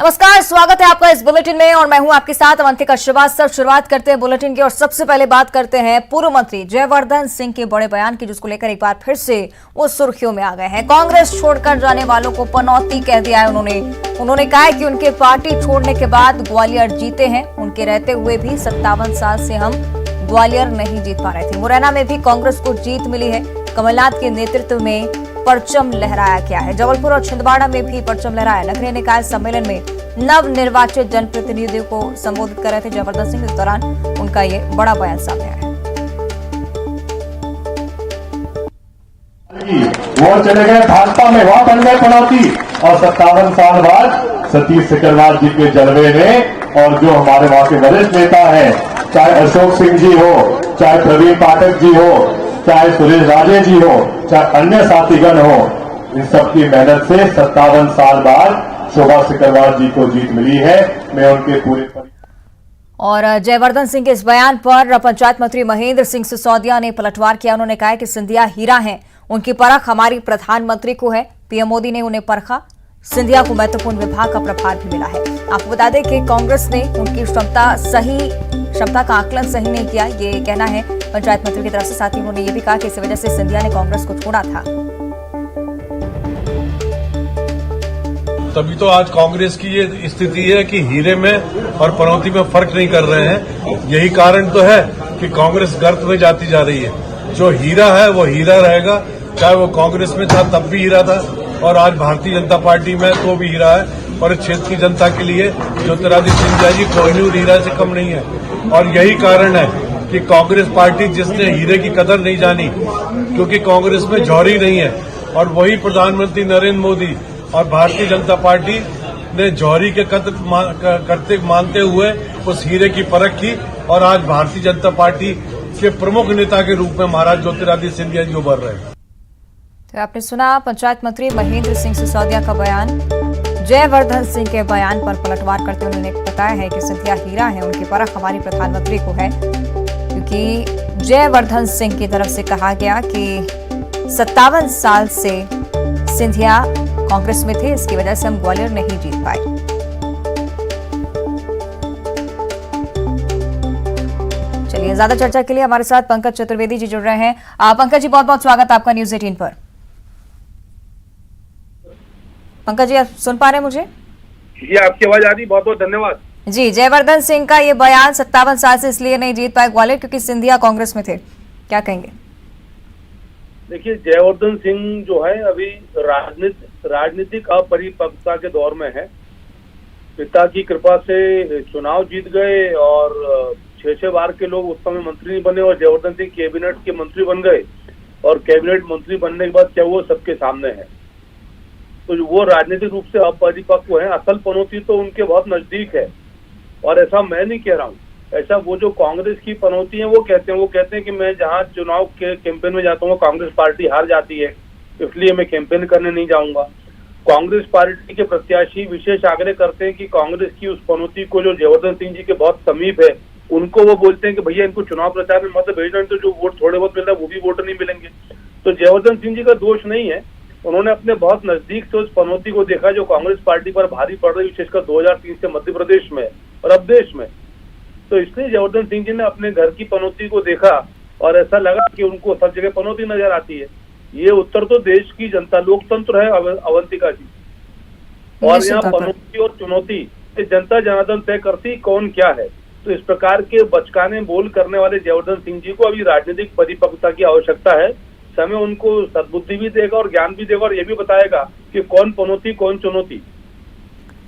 नमस्कार, स्वागत है आपका इस बुलेटिन में और मैं हूं आपके साथ अवंतिका श्रीवास्तव। शुरुआत करते हैं बुलेटिन की और सबसे पहले बात करते हैं पूर्व मंत्री जयवर्धन सिंह के बड़े बयान की, जिसको लेकर एक बार फिर से वो सुर्खियों में आ गए हैं। कांग्रेस छोड़कर जाने वालों को पनौती कह दिया है उन्होंने कहा है कि उनके पार्टी छोड़ने के बाद ग्वालियर जीते हैं। उनके रहते हुए भी 57 साल से हम ग्वालियर नहीं जीत पा रहे थे। मुरैना में भी कांग्रेस को जीत मिली है। कमलनाथ के नेतृत्व में परचम लहराया गया है। जबलपुर और छिंदवाड़ा में भी परचम लहराया। नगरीय निकाय सम्मेलन में नव निर्वाचित जनप्रतिनिधियों को संबोधित कर रहे थे जयवर्धन सिंह। इस दौरान उनका ये बड़ा बयान सामने आया। वो चले गए भाजपा में, वहां बन गए पनौती और 57 साल बाद सतीश सिकरवार जी के जलवे में और जो हमारे वहां के वरिष्ठ नेता हैं, चाहे अशोक सिंह जी हो, चाहे प्रवीण पाठक जी हो, चाहे सुरेश राजे जी हो, चाहे अन्य साथीगण हो, इन सबकी मेहनत से 57 साल बाद शोभा सिकरवार जी को जीत मिली है। मैं उनके पूरे और जयवर्धन सिंह के इस बयान पर पंचायत मंत्री महेंद्र सिंह सिसोदिया ने पलटवार किया। उन्होंने कहा कि सिंधिया हीरा हैं, उनकी परख हमारी प्रधानमंत्री को है। पीएम मोदी ने उन्हें परखा। सिंधिया को महत्वपूर्ण विभाग का प्रभार भी मिला है। आपको बता दें कि कांग्रेस ने उनकी क्षमता का आकलन सही नहीं किया, ये कहना है पंचायत मंत्री की तरफ से। साथ ही उन्होंने ये भी कहा कि इस वजह से सिंधिया ने कांग्रेस को छोड़ा था। तभी तो आज कांग्रेस की ये स्थिति है कि हीरे में और पनौती में फर्क नहीं कर रहे हैं। यही कारण तो है कि कांग्रेस गर्त में जाती जा रही है। जो हीरा है वो हीरा रहेगा, चाहे वो कांग्रेस में था तब भी हीरा था और आज भारतीय जनता पार्टी में तो भी हीरा है। और इस क्षेत्र की जनता के लिए ज्योतिरादित्य सिंधिया जी कोहिनूर हीरा से कम नहीं है। और यही कारण है कि कांग्रेस पार्टी, जिसने हीरे की कदर नहीं जानी, क्योंकि कांग्रेस में जौहरी नहीं है, और वही प्रधानमंत्री नरेंद्र मोदी और भारतीय जनता पार्टी ने जौहरी के कदर मानते हुए उस हीरे की परख की और आज भारतीय जनता पार्टी के प्रमुख नेता के रूप में महाराज ज्योतिरादित्य सिंधिया जी उभर रहे हैं। तो आपने सुना पंचायत मंत्री महेंद्र सिंह सिसोदिया का बयान। जयवर्धन सिंह के बयान पर पलटवार करते हुए उन्होंने बताया है कि सिंधिया हीरा है, उनकी परख हमारी प्रधानमंत्री को है। क्योंकि जयवर्धन सिंह की तरफ से कहा गया कि 57 साल से सिंधिया कांग्रेस में थे, इसकी वजह से हम ग्वालियर नहीं जीत पाए। चलिए, ज्यादा चर्चा के लिए हमारे साथ पंकज चतुर्वेदी जी जुड़ रहे हैं। पंकज जी, बहुत बहुत स्वागत आपका न्यूज 18 पर। पंकज जी, आप सुन पा रहे हैं मुझे? जी, आपकी आवाज आ रही, बहुत बहुत धन्यवाद। जी, जयवर्धन सिंह का ये बयान 57 साल से इसलिए नहीं जीत पाए ग्वालियर क्योंकि सिंधिया कांग्रेस में थे, क्या कहेंगे? देखिए, जयवर्धन सिंह जो है अभी राजनीतिक अपरिपक्वता के दौर में है। पिता की कृपा से चुनाव जीत गए और 6 बार के लोग उस समय मंत्री नहीं बने और जयवर्धन सिंह कैबिनेट के मंत्री बन गए। और कैबिनेट मंत्री बनने के बाद क्या वो सबके सामने है, तो वो राजनीतिक रूप से अपरिपक्व है। असल पनौती तो उनके बहुत नजदीक है। और ऐसा मैं नहीं कह रहा हूँ, ऐसा वो जो कांग्रेस की पनौती है वो कहते हैं कि मैं जहाँ चुनाव के कैंपेन में जाता हूँ कांग्रेस पार्टी हार जाती है, इसलिए मैं कैंपेन करने नहीं जाऊंगा। कांग्रेस पार्टी के प्रत्याशी विशेष आग्रह करते हैं कि कांग्रेस की उस पनौती को जो जयवर्धन सिंह जी के बहुत समीप है, उनको वो बोलते हैं कि भैया इनको चुनाव प्रचार में मत भेजना, तो जो वोट थोड़े बहुत मिल रहा है वो भी वोट नहीं मिलेंगे। तो जयवर्धन सिंह जी का दोष नहीं है, उन्होंने अपने बहुत नजदीक से उस पनौती को देखा जो कांग्रेस पार्टी पर भारी पड़ रही, विशेषकर 2003 से मध्य प्रदेश में और अब देश में। तो इसलिए जयवर्धन सिंह जी ने अपने घर की पनौती को देखा और ऐसा लगा कि उनको सब जगह पनौती नजर आती है। ये उत्तर तो देश की जनता, लोकतंत्र है अवंतिका जी, और यहाँ पनौती और चुनौती जनता जनार्दन तय करती कौन क्या है। तो इस प्रकार के बचकाने बोल करने वाले जयवर्धन सिंह जी को अभी राजनीतिक परिपक्वता की आवश्यकता है। समय उनको सद्बुद्धि भी देगा और ज्ञान भी देगा और ये भी बताएगा कि कौन पनौती कौन चुनौती।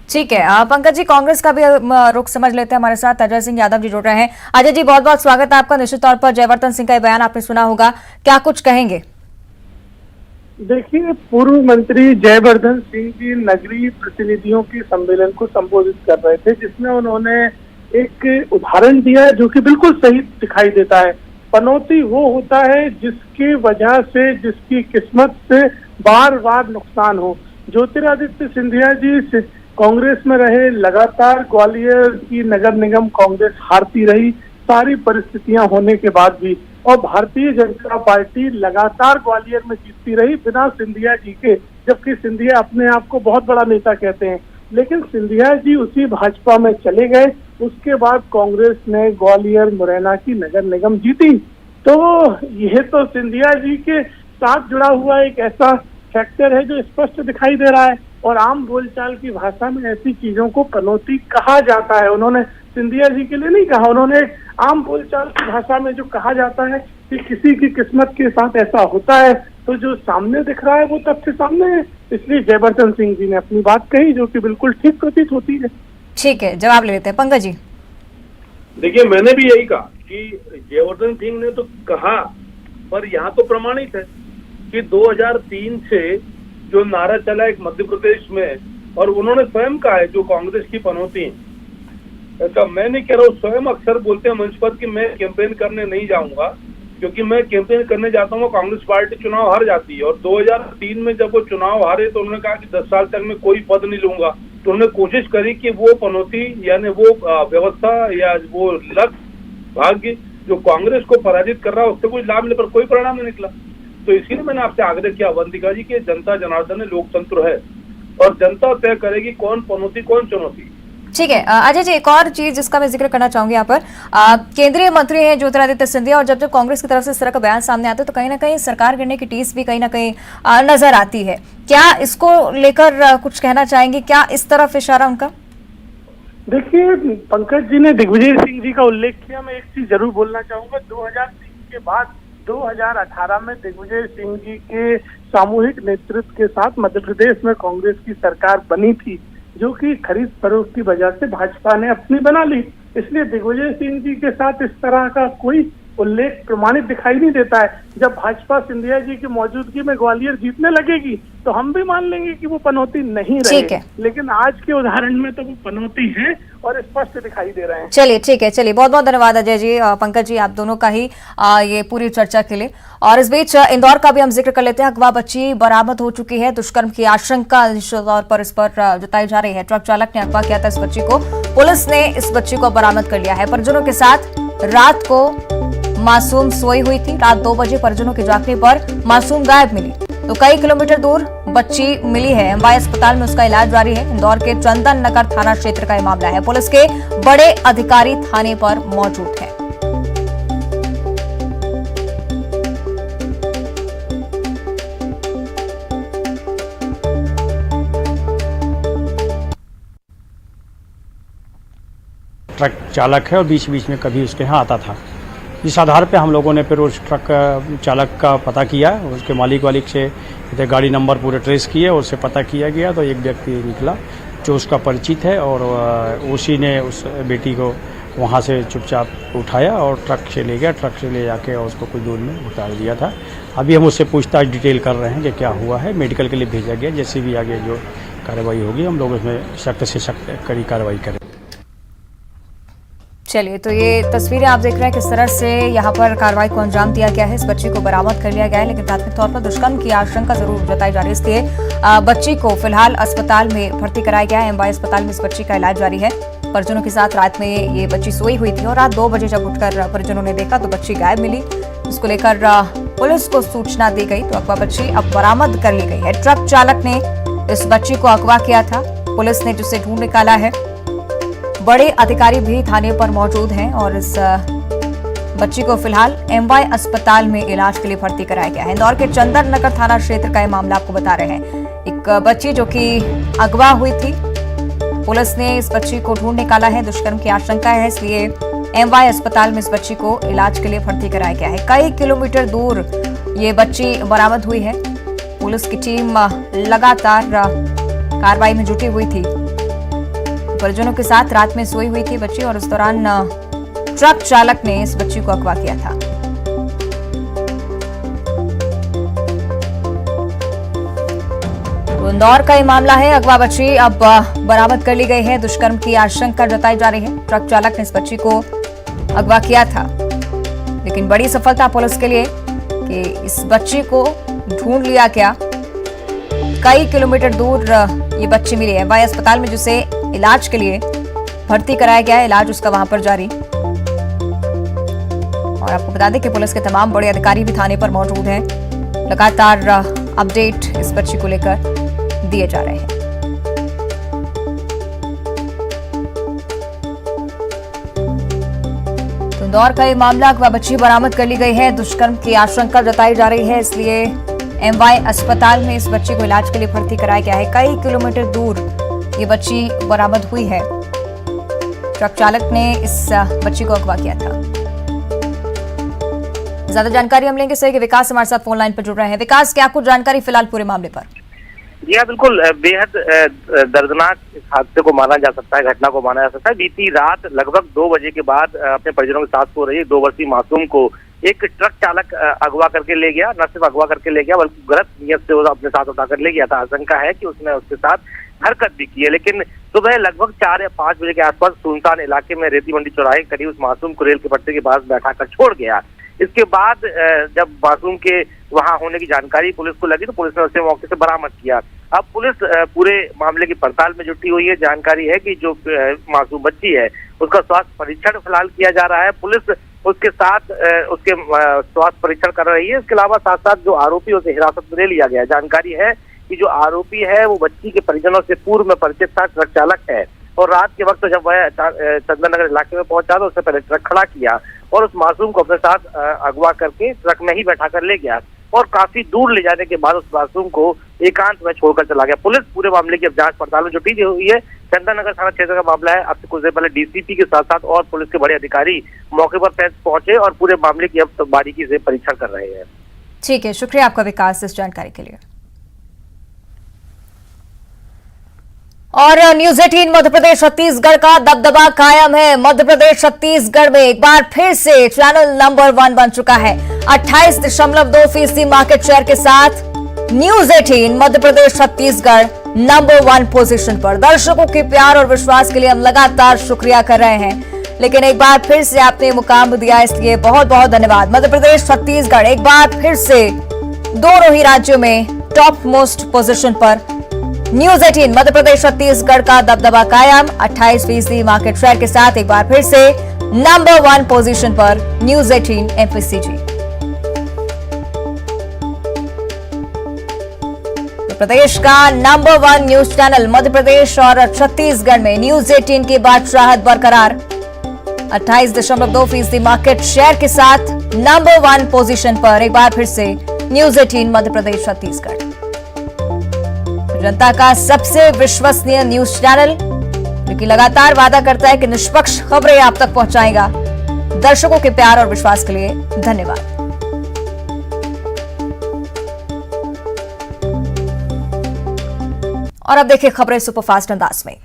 ठीक है पंकज जी, कांग्रेस का भी रुख समझ लेते हैं। हमारे साथ अजय सिंह यादव जी जुड़ रहे हैं। अजय जी, बहुत बहुत स्वागत है आपका। निश्चित तौर पर जयवर्धन सिंह का बयान आपने सुना होगा, क्या कुछ कहेंगे? देखिए, पूर्व मंत्री जयवर्धन सिंह जी नगरीय प्रतिनिधियों के सम्मेलन को संबोधित कर रहे थे, जिसमें उन्होंने एक उदाहरण दिया जो कि बिल्कुल सही दिखाई देता है। पनौती वो होता है जिसकी वजह से, जिसकी किस्मत से बार बार नुकसान हो। ज्योतिरादित्य सिंधिया जी कांग्रेस में रहे, लगातार ग्वालियर की नगर निगम कांग्रेस हारती रही, सारी परिस्थितियां होने के बाद भी, और भारतीय जनता पार्टी लगातार ग्वालियर में जीतती रही बिना सिंधिया जी के, जबकि सिंधिया अपने आप को बहुत बड़ा नेता कहते हैं। लेकिन सिंधिया जी उसी भाजपा में चले गए। उसके बाद कांग्रेस ने ग्वालियर मुरैना की नगर निगम जीती। तो यह तो सिंधिया जी के साथ जुड़ा हुआ एक ऐसा फैक्टर है जो स्पष्ट दिखाई दे रहा है, और आम बोलचाल की भाषा में ऐसी चीजों को पनौती कहा जाता है। उन्होंने सिंधिया जी के लिए नहीं कहा, उन्होंने आम बोलचाल की भाषा में जो कहा जाता है कि किसी की किस्मत के साथ ऐसा होता है, तो जो सामने दिख रहा है वो तथ्य सामने है। इसलिए जयवर्धन सिंह जी ने अपनी बात कही, जो कि बिल्कुल ठीक प्रतीत होती है। ठीक है, जवाब ले लेते हैं पंकज जी। देखिए, मैंने भी यही कहा कि जयवर्धन सिंह ने तो कहा, पर यहाँ तो प्रमाणित है कि 2003 से जो नारा चला एक मध्य प्रदेश में, और उन्होंने स्वयं कहा है जो कांग्रेस की पनौती है, ऐसा मैं नहीं कह रहा हूँ, स्वयं अक्सर बोलते हैं मंच पर कि मैं कैंपेन करने नहीं जाऊंगा, क्योंकि मैं कैंपेन करने जाता हूँ कांग्रेस पार्टी चुनाव हार जाती है। और 2003 में जब वो चुनाव हारे तो उन्होंने कहा कि 10 साल तक मैं कोई पद नहीं लूंगा। तो उन्होंने कोशिश करी कि वो पनौती यानी वो व्यवस्था या वो लक्ष्य भाग्य जो कांग्रेस को पराजित कर रहा है उससे कुछ लाभ ले, पर कोई परिणाम नहीं निकला। तो इसीलिए मैंने आपसे आग्रह किया अवंतिका जी कि जनता जनार्दन है, लोकतंत्र है, और जनता तय करेगी कौन पनौती कौन चुनौती। ठीक है अजय जी, एक और चीज जिसका मैं जिक्र करना चाहूंगी यहाँ पर, केंद्रीय मंत्री हैं ज्योतिरादित्य सिंधिया, और जब कांग्रेस की तरफ से इस तरह का बयान सामने आता है तो कहीं ना कहीं सरकार गिरने की टीस भी कहीं ना कहीं नजर आती है। क्या इसको लेकर कुछ कहना चाहेंगे? क्या इस तरफ इशारा उनका? देखिए, पंकज जी ने दिग्विजय सिंह जी का उल्लेख किया, मैं एक चीज जरूर बोलना चाहूंगा। 2003 के बाद 2018 में दिग्विजय सिंह जी के सामूहिक नेतृत्व के साथ मध्य प्रदेश में कांग्रेस की सरकार बनी थी, जो कि खरीद फरोख्त की वजह से भाजपा ने अपनी बना ली। इसलिए दिग्विजय सिंह जी के साथ इस तरह का कोई उल्लेख प्रमाणित दिखाई नहीं देता है। जब भाजपा सिंधिया जी की मौजूदगी में ग्वालियर जीतने लगेगी तो हम भी मान लेंगे कि वो पनौती नहीं रहे, लेकिन आज के उदाहरण में तो वो पनौती है और स्पष्ट दिखाई दे रहे हैं। चलिए ठीक है, चलिए बहुत बहुत धन्यवाद अजय जी, पंकज जी, आप दोनों का ही ये पूरी चर्चा के लिए। और इस बीच इंदौर का भी हम जिक्र कर लेते हैं। अगवा बच्ची बरामद हो चुकी है। दुष्कर्म की आशंका तौर पर इस पर जताई जा रही है। ट्रक चालक ने अगवा किया था इस बच्ची को, पुलिस ने इस बच्ची को बरामद कर लिया है। परिजनों के साथ रात को मासूम सोई हुई थी। रात 2 बजे परिजनों के जागने पर मासूम गायब मिली, तो कई किलोमीटर दूर बच्ची मिली है। एमवाई अस्पताल में उसका इलाज जारी है। इंदौर के चंदन नगर थाना क्षेत्र का यह मामला है। पुलिस के बड़े अधिकारी थाने पर मौजूद हैं। ट्रक चालक है और बीच बीच में कभी उसके यहाँ आता था। इस आधार पे हम लोगों ने फिर उस ट्रक चालक का पता किया, उसके मालिक से गाड़ी नंबर पूरे ट्रेस किए, उससे पता किया गया तो एक व्यक्ति निकला जो उसका परिचित है, और उसी ने उस बेटी को वहाँ से चुपचाप उठाया और ट्रक से ले गया। ट्रक से ले जाके उसको कुछ दूर में उतार दिया था। अभी हम उससे पूछताछ डिटेल कर रहे हैं कि क्या हुआ है। मेडिकल के लिए भेजा गया। जैसे भी आगे जो कार्रवाई होगी हम लोग उसमें सख्त से सख्त कड़ी कार्रवाई करें। चलिए, तो ये तस्वीरें आप देख रहे हैं किस तरह से यहाँ पर कार्रवाई को अंजाम दिया गया है। इस बच्ची को बरामद कर लिया गया है, लेकिन प्राथमिक तौर पर दुष्कर्म की आशंका जरूर जताई जा रही है। इसलिए बच्ची को फिलहाल अस्पताल में भर्ती कराया गया है। एमवाई अस्पताल में इस बच्ची का इलाज जारी है। परिजनों के साथ रात में ये बच्ची सोई हुई थी और रात 2 बजे जब उठकर परिजनों ने देखा तो बच्ची गायब मिली। इसको लेकर पुलिस को सूचना दी गई तो अगवा बच्ची अब बरामद कर ली गई है। ट्रक चालक ने इस बच्ची को अगवा किया था। पुलिस ने जिसे ढूंढ निकाला है। बड़े अधिकारी भी थाने पर मौजूद हैं और इस बच्ची को फिलहाल एमवाई अस्पताल में इलाज के लिए भर्ती कराया गया है। इंदौर के चंदन नगर थाना क्षेत्र का यह मामला आपको बता रहे हैं। एक बच्ची जो कि अगवा हुई थी, पुलिस ने इस बच्ची को ढूंढ निकाला है। दुष्कर्म की आशंका है, इसलिए एमवाई अस्पताल में इस बच्ची को इलाज के लिए भर्ती कराया गया है। कई किलोमीटर दूर ये बच्ची बरामद हुई है। पुलिस की टीम लगातार कार्रवाई में जुटी हुई थी। परिजनों के साथ रात में सोई हुई थी बच्ची और इस दौरान ट्रक चालक ने इस बच्ची को अगवा किया था। तो इंदौर का ये मामला है। अगवा बच्ची अब बरामद कर ली गई है। दुष्कर्म की आशंका जताई जा रही है। ट्रक चालक ने इस बच्ची को अगवा किया था, लेकिन बड़ी सफलता पुलिस के लिए कि इस बच्ची को ढूंढ लिया गया। कई किलोमीटर दूर ये बच्ची मिली है। एमवाई अस्पताल में जिसे इलाज के लिए भर्ती कराया गया है। इलाज उसका वहां पर जारी। और आपको बता दें कि पुलिस के तमाम बड़े अधिकारी भी थाने पर मौजूद हैं। लगातार अपडेट इस बच्ची को लेकर दिए जा रहे हैं। इंदौर का ये मामला, अगवा बच्ची बरामद कर ली गई है। दुष्कर्म की आशंका जताई जा रही है, इसलिए एमवाई अस्पताल में इस बच्ची को इलाज के लिए भर्ती कराया गया है। कई किलोमीटर दूर ये बच्ची बरामद हुई है। ट्रक चालक ने इस बच्ची को अगवा किया था। ज्यादा जानकारी हम लेंगे सही विकास हमारे साथ फोन लाइन पर जुड़ रहे हैं। विकास, क्या कुछ जानकारी फिलहाल पूरे मामले पर? जी हाँ, बिल्कुल बेहद दर्दनाक इस हादसे को माना जा सकता है, घटना को माना जा सकता है। बीती रात लगभग 2 बजे के बाद अपने परिजनों के साथ सो रही 2 वर्षीय मासूम को एक ट्रक चालक अगवा करके ले गया। न सिर्फ अगवा करके ले गया बल्कि गलत नियत से वो अपने साथ उठाकर ले गया था। आशंका है कि उसने उसके साथ हरकत भी की है। लेकिन सुबह लगभग 4 या 5 बजे के आसपास सुनसान इलाके में रेती मंडी चौराहे करीब उस मासूम को रेल के पटरी के पास बैठाकर छोड़ गया। इसके बाद जब मासूम के वहां होने की जानकारी पुलिस को लगी तो पुलिस ने उसे मौके से बरामद किया। अब पुलिस पूरे मामले की पड़ताल में जुटी हुई है। जानकारी है कि जो मासूम बच्ची है उसका स्वास्थ्य परीक्षण फिलहाल किया जा रहा है। पुलिस उसके साथ उसके स्वास्थ्य परीक्षण कर रही है। इसके अलावा साथ साथ जो आरोपी उसे हिरासत में ले लिया गया है। जानकारी है कि जो आरोपी है वो बच्ची के परिजनों से पूर्व में परिचित था, ट्रक चालक है। और रात के वक्त जब वह चंदन नगर इलाके में पहुंचा तो उससे पहले ट्रक खड़ा किया और उस मासूम को अपने साथ अगवा करके ट्रक में ही बैठा कर ले गया और काफी दूर ले जाने के बाद उस मासूम को एकांत में छोड़कर चला गया। पुलिस पूरे मामले की अब जांच पड़ताल में जुटी हुई है। चंदन नगर थाना क्षेत्र का मामला है। अब से कुछ देर पहले डीसीपी के साथ साथ और पुलिस के बड़े अधिकारी मौके पर पहुंचे और पूरे मामले की अब बारीकी से परीक्षण कर रहे हैं। ठीक है, शुक्रिया आपका विकास इस जानकारी के लिए। और न्यूज 18 मध्य प्रदेश छत्तीसगढ़ का दबदबा कायम है। मध्य प्रदेश छत्तीसगढ़ में एक बार फिर से चैनल नंबर 1 बन चुका है। 28.2% मार्केट शेयर के साथ news 18 Madhya Pradesh Chhattisgarh number 1 position पर। दर्शकों के प्यार और विश्वास के लिए हम लगातार शुक्रिया कर रहे हैं, लेकिन एक बार फिर से आपने मुकाम दिया, इसलिए बहुत बहुत धन्यवाद। मध्य प्रदेश छत्तीसगढ़ एक बार फिर से दोनों ही राज्यों में टॉप मोस्ट पोजीशन पर। न्यूज 18 मध्य प्रदेश छत्तीसगढ़ का दबदबा कायम। 28% मार्केट शेयर के साथ एक बार फिर से नंबर 1 पोजीशन पर न्यूज 18 एमपीसीजी। तो प्रदेश का number 1 news channel Madhya Pradesh और छत्तीसगढ़ में न्यूज 18 की बादशाहत बरकरार। 28.2% मार्केट शेयर के साथ नंबर 1 पोजीशन पर एक बार फिर से न्यूज 18 मध्य प्रदेश छत्तीसगढ़, जनता का सबसे विश्वसनीय न्यूज चैनल, जो कि लगातार वादा करता है कि निष्पक्ष खबरें आप तक पहुंचाएगा। दर्शकों के प्यार और विश्वास के लिए धन्यवाद। और अब देखिए खबरें सुपरफास्ट अंदाज में।